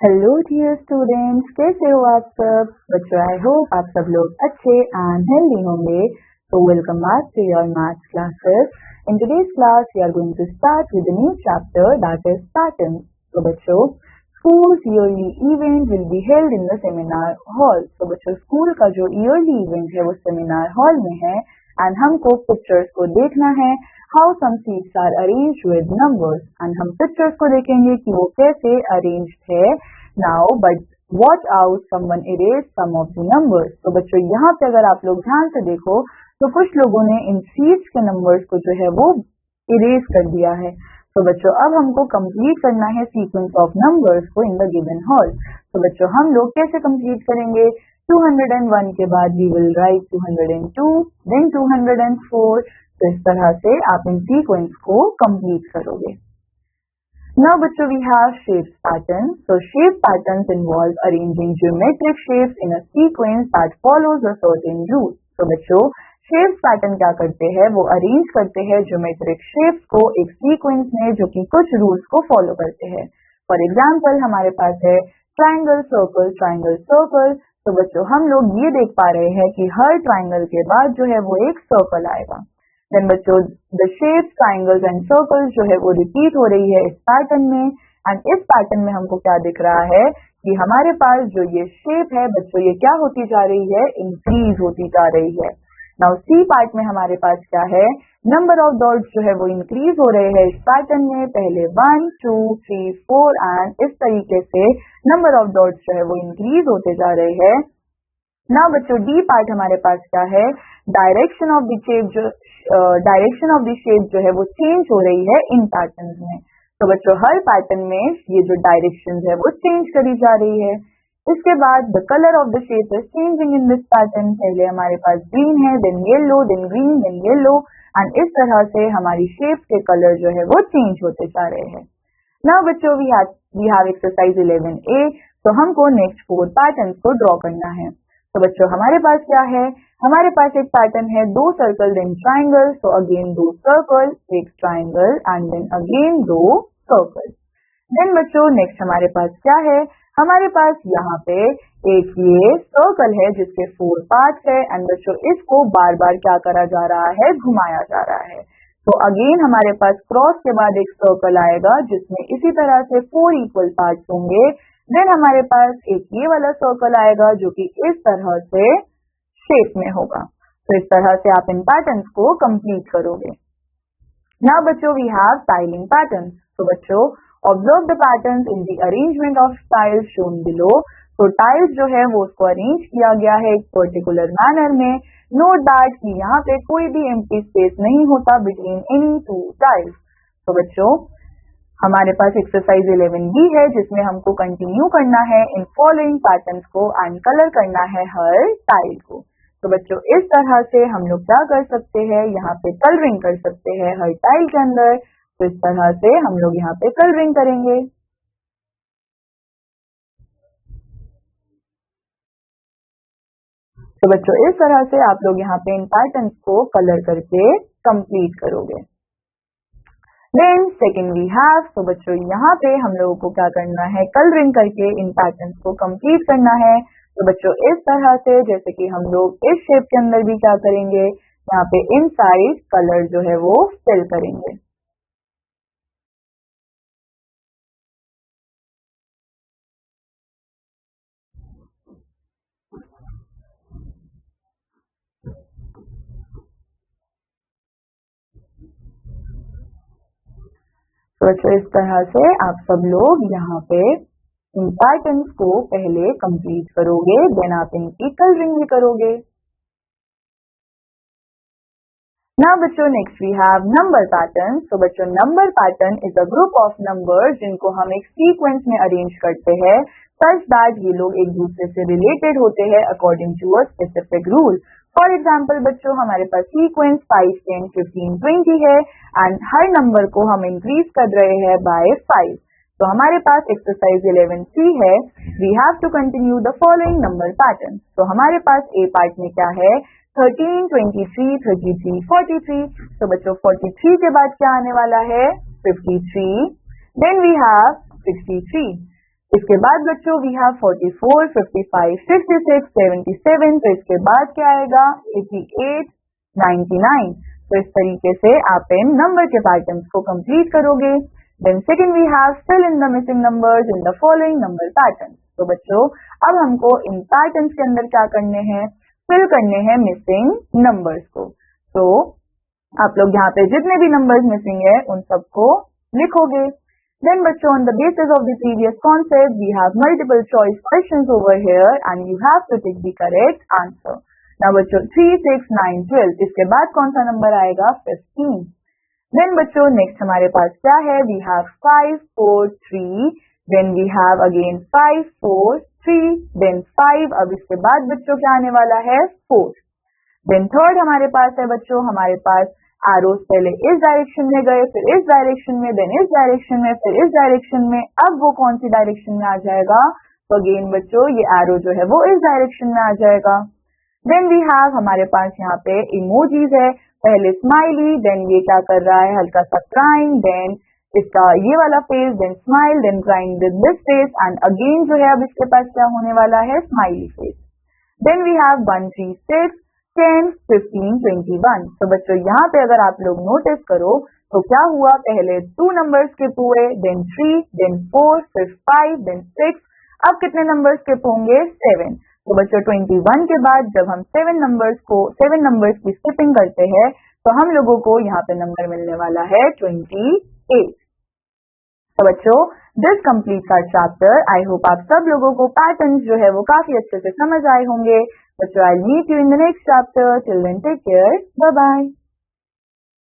Hello dear students, कैसे हो आप सब बच्चों। आई होप आप सब लोग अच्छे एंड हेल्दी होंगे। So welcome back to your maths classes. In today's class we are going to start with a new chapter, that is patterns. So बच्चों, school's yearly event will be held in the seminar hall. So बच्चों, school का जो yearly event है वो seminar hall में है and हमको pictures को देखना है how some seats are arranged with numbers, and हम pictures को देखेंगे कि वो कैसे arranged है now, but watch out someone erased some of the numbers. तो बच्चों, यहाँ पे अगर आप लोग ध्यान से देखो तो कुछ लोगों ने इन seats के numbers को जो है वो erase कर दिया है। तो बच्चों, अब हमको complete करना है sequence of numbers को in the given hall. तो बच्चों, हम लोग कैसे complete करेंगे? 201 के बाद we will write 202, then 204. तो इस तरह से आप इन सीक्वेंस को कंप्लीट करोगे। Now बच्चों, we have shapes pattern. So shape patterns involve arranging geometric shapes in a sequence that follows a certain rule. So बच्चों, shapes pattern क्या करते हैं? वो अरेंज करते हैं geometric shapes को एक सीक्वेंस में जो कि कुछ रूल्स को फॉलो करते हैं। फॉर एग्जाम्पल हमारे पास है ट्राइंगल सर्कल ट्राइंगल सर्कल। तो बच्चों, हम लोग ये देख पा रहे हैं कि हर ट्राइंगल के बाद जो है वो एक सर्कल आएगा। देन बच्चों, the shapes triangles and circles जो है वो रिपीट हो रही है इस पैटर्न में, एंड इस पैटर्न में हमको क्या दिख रहा है कि हमारे पास जो ये शेप है बच्चों, ये क्या होती जा रही है? इंक्रीज होती जा रही है। नाउ सी पार्ट में हमारे पास क्या है? नंबर ऑफ डॉट्स जो है वो इंक्रीज हो रहे हैं इस पैटर्न में। पहले 1 2 3 4 एंड इस तरीके से नंबर ऑफ डॉट्स जो है वो इंक्रीज होते जा रहे हैं। ना बच्चों, डी पार्ट हमारे पास क्या है? डायरेक्शन ऑफ द शेप जो है वो चेंज हो रही है इन पैटर्न्स में। तो बच्चों, हर पैटर्न में ये जो डायरेक्शन है वो चेंज करी जा रही है। इसके बाद the colour of the shape is changing in this pattern. पहले हमारे पास ग्रीन है, then yellow, then green, then yellow, and इस तरह से हमारी शेप के कलर जो है वो चेंज होते जा रहे हैं। ना बच्चों, वी हैव एक्सरसाइज 11A। तो हमको नेक्स्ट 4 पैटर्न्स को ड्रॉ करना है। तो बच्चों, हमारे पास क्या है? हमारे पास एक पैटर्न है 2 circle then triangle. So again 2 circle, एक triangle and then again 2 circle. Then बच्चों, नेक्स्ट हमारे पास क्या है? हमारे पास यहाँ पे एक ये सर्कल है जिसके 4 पार्ट्स है, एंड बच्चों इसको बार बार क्या करा जा रहा है? घुमाया जा रहा है। तो अगेन हमारे पास क्रॉस के बाद एक सर्कल आएगा जिसमें इसी तरह से 4 इक्वल पार्ट्स होंगे। देन हमारे पास एक ये वाला सर्कल आएगा जो कि इस तरह से शेप में होगा। तो इस तरह से आप इन पैटर्न्स को कंप्लीट करोगे। नाउ बच्चों, वी हैव टाइलिंग पैटर्न्स। तो बच्चों, observe the patterns in the arrangement of tiles shown below. तो टाइल्स जो है वो उसको अरेंज किया गया है एक पर्टिकुलर मैनर में। नोट दैट कि यहाँ पे कोई भी एम्प्टी स्पेस नहीं होता बिटवीन एनी 2 टाइल्स। तो बच्चों, हमारे पास एक्सरसाइज 11B है जिसमें हमको कंटिन्यू करना है इन फॉलोइंग पैटर्न्स को एंड कलर करना है हर टाइल को। तो बच्चों, इस तरह से हम लोग क्या कर सकते हैं? यहाँ पे कलरिंग कर सकते हैं हर टाइल के अंदर। तो इस तरह से हम लोग यहाँ पे कलरिंग करेंगे। तो बच्चों, इस तरह से आप लोग यहाँ पे इन पैटर्न्स को कलर करके कंप्लीट करोगे। Then second we have. तो बच्चों, यहाँ पे हम लोगों को क्या करना है? कलरिंग करके इन पैटर्न्स को कंप्लीट करना है। तो बच्चों, इस तरह से जैसे कि हम लोग इस शेप के अंदर भी क्या करेंगे? यहाँ पे इनसाइड कलर जो है वो फिल करेंगे। तो बच्चों, इस तरह से आप सब लोग यहाँ पे इन पैटर्न्स को पहले कंप्लीट करोगे, देन आप इनकी कलरिंग भी करोगे। नाउ बच्चों, next we have number pattern. तो बच्चों, number pattern is a group of numbers जिनको हम एक सीक्वेंस में अरेंज करते हैं सच दैट ये लोग एक दूसरे से रिलेटेड होते हैं according to a specific rule. For example बच्चों, हमारे पास सीक्वेंस 5 10 15 20 है एंड हर नंबर को हम इंक्रीज कर रहे हैं बाय 5। तो हमारे पास एक्सरसाइज 11C है। We have to continue the following number pattern. तो हमारे पास ए पार्ट में क्या है? 13 23 33 43। तो बच्चों, 43 के बाद क्या आने वाला है? 53। Then we have 63। इसके बाद बच्चों वी हैव 44, 55, 66, 77। तो इसके बाद क्या आएगा 88, 99। तो इस तरीके से आप इन नंबर के पैटर्न्स को कंप्लीट करोगे। Then second we have fill in the missing numbers in the following number patterns. तो बच्चों अब हमको इन पैटर्न्स के अंदर क्या करने हैं, फिल करने हैं मिसिंग नंबर्स को। तो आप लोग यहाँ पे जितने भी नंबर्स मिसिंग है उन सबको लिखोगे। Then बच्चों on the basis of the previous concept we have multiple choice questions over here and you have to take the correct answer. Now बच्चों 3, 6, 9, 12 इसके बाद कौन सा नंबर आएगा 15। Then बच्चों next हमारे पास क्या है, we have 5, 4, 3, then we have again 5, 4, 3, then 5। अब इसके बाद बच्चों क्या आने वाला है 4। Then थर्ड हमारे पास है बच्चों, हमारे पास एरोस पहले इस डायरेक्शन में गए, फिर इस डायरेक्शन में, देन इस डायरेक्शन में, फिर इस डायरेक्शन में। अब वो कौन सी डायरेक्शन में आ जाएगा, तो अगेन बच्चों ये एरो जो है वो इस डायरेक्शन में आ जाएगा। देन वी हैव हमारे पास यहाँ पे इमोजीज है, पहले स्माइली, देन ये क्या कर रहा है हल्का सा क्राइंग, देन इसका ये वाला face, then smile, then crying with this face and again जो है अब इसके पास क्या होने वाला है smiley face. Then we have 1, 3, 6, 10, 15, 21। तो बच्चों यहाँ पे अगर आप लोग नोटिस करो तो क्या हुआ, पहले 2 नंबर्स स्किप हुए, देन 3, देन 4, फिर 5, देन 6। अब कितने नंबर्स स्किप होंगे 7। तो बच्चों 21 के बाद जब हम 7 नंबर्स की स्किपिंग करते हैं तो हम लोगों को यहाँ पे नंबर मिलने वाला है 28। तो बच्चों this completes our chapter. I hope आप सब लोगों को पैटर्न्स जो है वो काफी अच्छे से समझ आए होंगे। बच्चों I meet you in the next chapter. Till then take care, bye bye.